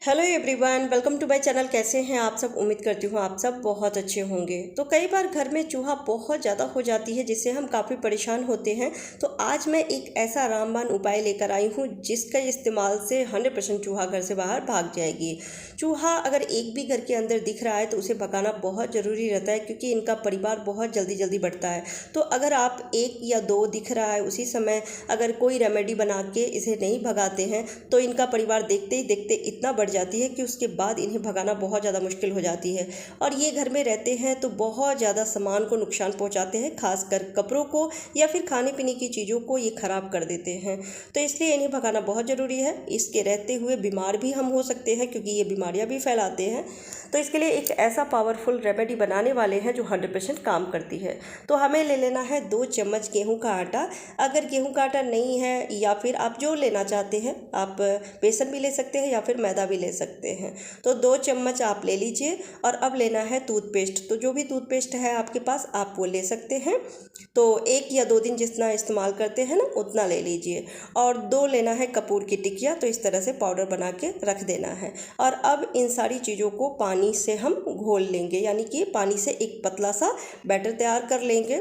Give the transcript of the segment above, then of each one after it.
Hello everyone, welcome to my channel. कैसे हैं आप सब? उम्मीद करती हूँ आप सब बहुत अच्छे होंगे। तो कई बार घर में चूहा बहुत ज़्यादा हो जाती है जिससे हम काफ़ी परेशान होते हैं। तो आज मैं एक ऐसा रामबाण उपाय लेकर आई हूँ जिसका इस्तेमाल से 100% चूहा घर से बाहर भाग जाएगी। चूहा अगर एक भी घर के अंदर दिख रहा है तो उसे भगाना बहुत ज़रूरी रहता है, क्योंकि इनका परिवार बहुत जल्दी जल्दी बढ़ता है। तो अगर आप एक या दो दिख रहा है उसी समय अगर कोई रेमेडी बना के इसे नहीं भगाते हैं तो इनका परिवार देखते ही देखते इतना बढ़ जाती है कि उसके बाद इन्हें भगाना बहुत ज़्यादा मुश्किल हो जाती है। और ये घर में रहते हैं तो बहुत ज़्यादा सामान को नुकसान पहुंचाते हैं, खासकर कपड़ों को या फिर खाने पीने की चीज़ों को ये ख़राब कर देते हैं। तो इसलिए इन्हें भगाना बहुत ज़रूरी है। इसके रहते हुए बीमार भी हम हो सकते हैं, क्योंकि ये बीमारियां भी फैलाते हैं। तो इसके लिए एक ऐसा पावरफुल रेमेडी बनाने वाले हैं जो 100% काम करती है। तो हमें ले लेना है 2 चम्मच गेहूं का आटा। अगर गेहूं का आटा नहीं है या फिर आप जो लेना चाहते हैं, आप बेसन भी ले सकते हैं या फिर मैदा भी ले सकते हैं। तो 2 चम्मच आप ले लीजिए। और अब लेना है टूथपेस्ट। तो जो भी टूथपेस्ट है आपके पास आप वो ले सकते हैं। तो 1 या 2 दिन जितना इस्तेमाल करते हैं ना उतना ले लीजिए। और 2 लेना है कपूर की टिकिया। तो इस तरह से पाउडर बना के रख देना है। और अब इन सारी चीज़ों को पानी से हम घोल लेंगे, यानी कि पानी से एक पतला सा बैटर तैयार कर लेंगे।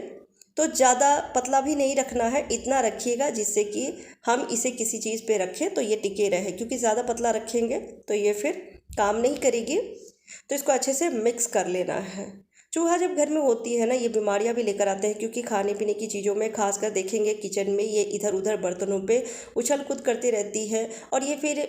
तो ज़्यादा पतला भी नहीं रखना है, इतना रखिएगा जिससे कि हम इसे किसी चीज़ पे रखें तो ये टिके रहे, क्योंकि ज़्यादा पतला रखेंगे तो ये फिर काम नहीं करेगी। तो इसको अच्छे से मिक्स कर लेना है। चूहा जब घर में होती है ना, ये बीमारियां भी लेकर आते हैं, क्योंकि खाने पीने की चीज़ों में खासकर देखेंगे किचन में ये इधर उधर बर्तनों पे उछल कूद करती रहती है और ये फिर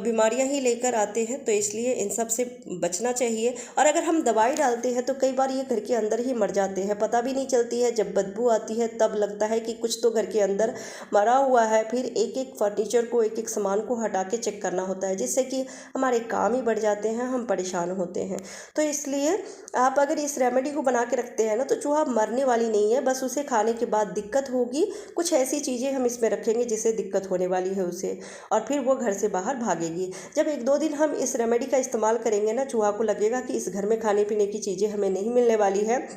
बीमारियां ही लेकर आते हैं। तो इसलिए इन सब से बचना चाहिए। और अगर हम दवाई डालते हैं तो कई बार ये घर के अंदर ही मर जाते हैं, पता भी नहीं चलती है। जब बदबू आती है तब लगता है कि कुछ तो घर के अंदर मरा हुआ है। फिर एक एक फर्नीचर को, एक एक सामान को हटा के चेक करना होता है, जिससे कि हमारे काम ही बढ़ जाते हैं, हम परेशान होते हैं। तो इसलिए आप अगर इस रेमेडी को बना के रखते हैं ना तो चूहा मरने वाली नहीं है, बस उसे खाने के बाद दिक्कत होगी। कुछ ऐसी चीज़ें हम इसमें रखेंगे जिससे दिक्कत होने वाली है उसे, और फिर वो घर से बाहर भागेगी। जब 1-2 दिन हम इस रेमेडी का इस्तेमाल करेंगे ना, चूहा को लगेगा कि इस घर में खाने पीने की चीज़ें हमें नहीं मिलने वाली है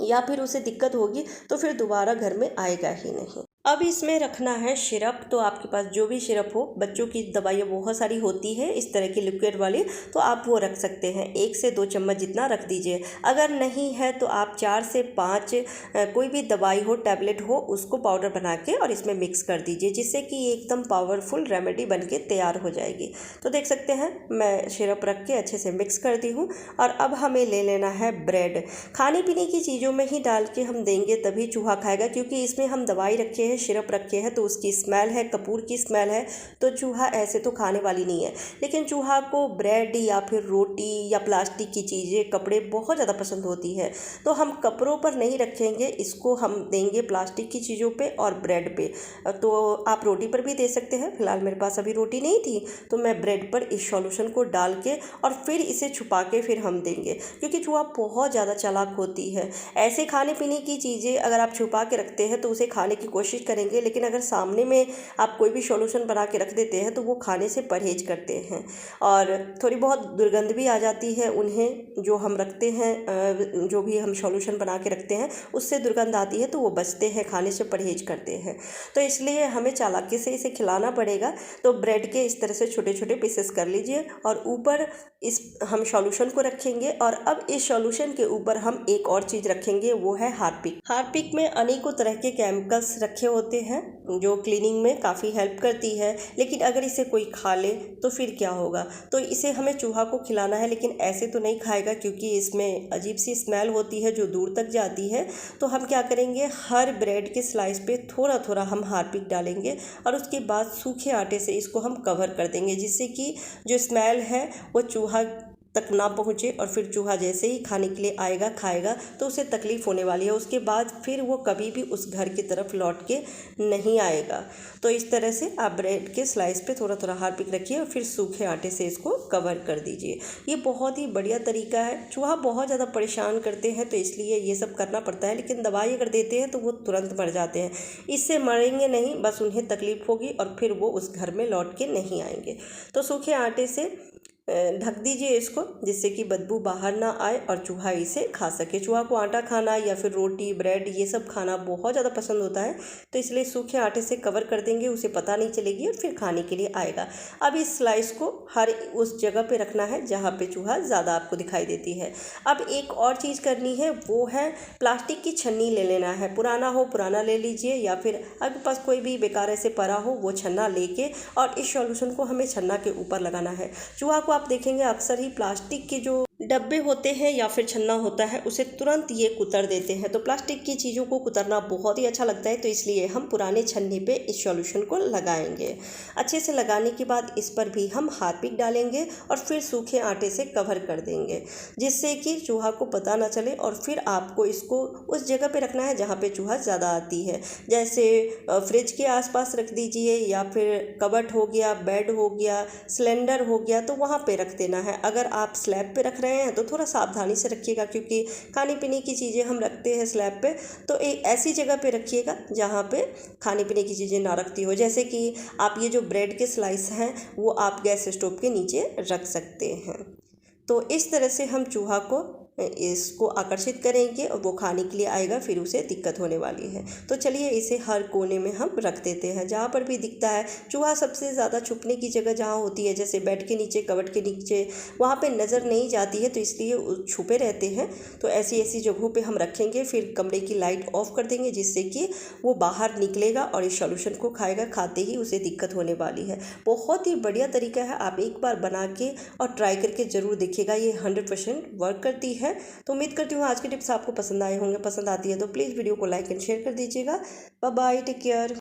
या फिर उसे दिक्कत होगी, तो फिर दोबारा घर में आएगा ही नहीं। अब इसमें रखना है सिरप। तो आपके पास जो भी सिरप हो, बच्चों की दवाइयाँ बहुत सारी होती है इस तरह की लिक्विड वाली, तो आप वो रख सकते हैं। 1 से 2 चम्मच जितना रख दीजिए। अगर नहीं है तो आप 4 से 5 कोई भी दवाई हो, टैबलेट हो, उसको पाउडर बना के और इसमें मिक्स कर दीजिए, जिससे कि ये एकदम पावरफुल रेमेडी बन के तैयार हो जाएगी। तो देख सकते हैं मैं सिरप रख के अच्छे से मिक्स कर दी हूँ। और अब हमें ले लेना है ब्रेड। खाने पीने की चीज़ों में ही डाल के हम देंगे तभी चूहा खाएगा, क्योंकि इसमें हम दवाई रखे हैं, सिरप रखे हैं, तो उसकी स्मेल है, कपूर की स्मेल है। तो चूहा ऐसे तो खाने वाली नहीं है। लेकिन चूहा को ब्रेड या फिर रोटी या प्लास्टिक की चीज़ें, कपड़े बहुत ज़्यादा पसंद होती है। तो हम कपड़ों पर नहीं रखेंगे, इसको हम देंगे प्लास्टिक की चीज़ों पे और ब्रेड पे। तो आप रोटी पर भी दे सकते हैं। फिलहाल मेरे पास अभी रोटी नहीं थी तो मैं ब्रेड पर इस सॉल्यूशन को डाल के और फिर इसे छुपा के फिर हम देंगे, क्योंकि चूहा बहुत ज़्यादा चालाक होती है। ऐसे खाने पीने की चीज़ें अगर आप छुपा के रखते हैं तो उसे खाने की कोशिश करेंगे, लेकिन अगर सामने में आप कोई भी सॉल्यूशन बना के रख देते हैं तो वो खाने से परहेज करते हैं। और थोड़ी बहुत दुर्गंध भी आ जाती है उन्हें, जो हम रखते हैं, जो भी हम सॉल्यूशन बना के रखते हैं उससे दुर्गंध आती है, तो वो बचते हैं, खाने से परहेज करते हैं। तो इसलिए हमें चालाकी से इसे खिलाना पड़ेगा। तो ब्रेड के इस तरह से छोटे छोटे पीसेस कर लीजिए और ऊपर इस हम सॉल्यूशन को रखेंगे। और अब इस सॉल्यूशन के ऊपर हम एक और चीज़ रखेंगे, वो है हार्पिक। हार्पिक में अनेकों तरह के केमिकल्स रखे होते हैं जो क्लीनिंग में काफ़ी हेल्प करती है। लेकिन अगर इसे कोई खा ले तो फिर क्या होगा? तो इसे हमें चूहा को खिलाना है, लेकिन ऐसे तो नहीं खाएगा, क्योंकि इसमें अजीब सी स्मेल होती है जो दूर तक जाती है। तो हम क्या करेंगे, हर ब्रेड के स्लाइस पे थोड़ा थोड़ा हम हार्पिक डालेंगे और उसके बाद सूखे आटे से इसको हम कवर कर देंगे, जिससे कि जो स्मेल है वो चूहा तक ना पहुँचे। और फिर चूहा जैसे ही खाने के लिए आएगा, खाएगा, तो उसे तकलीफ़ होने वाली है। उसके बाद फिर वो कभी भी उस घर की तरफ लौट के नहीं आएगा। तो इस तरह से आप ब्रेड के स्लाइस पे थोड़ा थोड़ा हार्पिक रखिए और फिर सूखे आटे से इसको कवर कर दीजिए। ये बहुत ही बढ़िया तरीका है। चूहा बहुत ज़्यादा परेशान करते हैं तो इसलिए ये सब करना पड़ता है, लेकिन दवाई अगर देते हैं तो वो तुरंत मर जाते हैं। इससे मरेंगे नहीं, बस उन्हें तकलीफ़ होगी और फिर वो उस घर में लौट के नहीं आएंगे। तो सूखे आटे से ढक दीजिए इसको, जिससे कि बदबू बाहर ना आए और चूहा इसे खा सके। चूहा को आटा खाना या फिर रोटी ब्रेड ये सब खाना बहुत ज़्यादा पसंद होता है, तो इसलिए सूखे आटे से कवर कर देंगे, उसे पता नहीं चलेगी और फिर खाने के लिए आएगा। अब इस स्लाइस को हर उस जगह पे रखना है जहाँ पे चूहा ज़्यादा आपको दिखाई देती है। अब एक और चीज़ करनी है, वो है प्लास्टिक की छन्नी ले लेना है। पुराना हो पुराना ले लीजिए, या फिर आपके पास कोई भी बेकार ऐसे पड़ा हो वो छन्ना लेके और इस सॉल्यूशन को हमें छन्ना के ऊपर लगाना है। चूहा को आप देखेंगे अक्सर ही प्लास्टिक के जो डब्बे होते हैं या फिर छन्ना होता है उसे तुरंत ये कुतर देते हैं, तो प्लास्टिक की चीज़ों को कुतरना बहुत ही अच्छा लगता है, तो इसलिए हम पुराने छन्ने पे इस सॉल्यूशन को लगाएंगे। अच्छे से लगाने के बाद इस पर भी हम हार्पिक डालेंगे और फिर सूखे आटे से कवर कर देंगे, जिससे कि चूहा को पता ना चले। और फिर आपको इसको उस जगह पे रखना है जहाँ पे चूहा ज़्यादा आती है, जैसे फ्रिज के आसपास रख दीजिए, या फिर कबर्ड हो गया, बेड हो गया, सिलेंडर हो गया, तो वहाँ पे रख देना है। अगर आप स्लैब पे रख रहे हैं तो थोड़ा सावधानी से रखिएगा, क्योंकि खाने पीने की चीज़ें हम रखते हैं स्लैब पे, तो एक ऐसी जगह पे रखिएगा जहाँ पे खाने पीने की चीज़ें ना रखती हो। जैसे कि आप ये जो ब्रेड के स्लाइस हैं वो आप गैस स्टोव के नीचे रख सकते हैं। तो इस तरह से हम चूहा को इसको आकर्षित करेंगे और वो खाने के लिए आएगा, फिर उसे दिक्कत होने वाली है। तो चलिए इसे हर कोने में हम रख देते हैं जहाँ पर भी दिखता है। चूहा सबसे ज़्यादा छुपने की जगह जहाँ होती है, जैसे बेड के नीचे, कबर्ड के नीचे, वहाँ पे नज़र नहीं जाती है, तो इसलिए छुपे रहते हैं। तो ऐसी ऐसी जगहों पे हम रखेंगे, फिर कमरे की लाइट ऑफ कर देंगे, जिससे कि वो बाहर निकलेगा और इस सॉल्यूशन को खाएगा। खाते ही उसे दिक्कत होने वाली है। बहुत ही बढ़िया तरीका है, आप एक बार बना के और ट्राई करके ज़रूर देखिएगा, ये 100% वर्क करती है। तो उम्मीद करती हूँ आज की टिप्स आपको पसंद आए होंगे। पसंद आती है तो प्लीज़ वीडियो को लाइक एंड शेयर कर दीजिएगा। Bye bye, take care.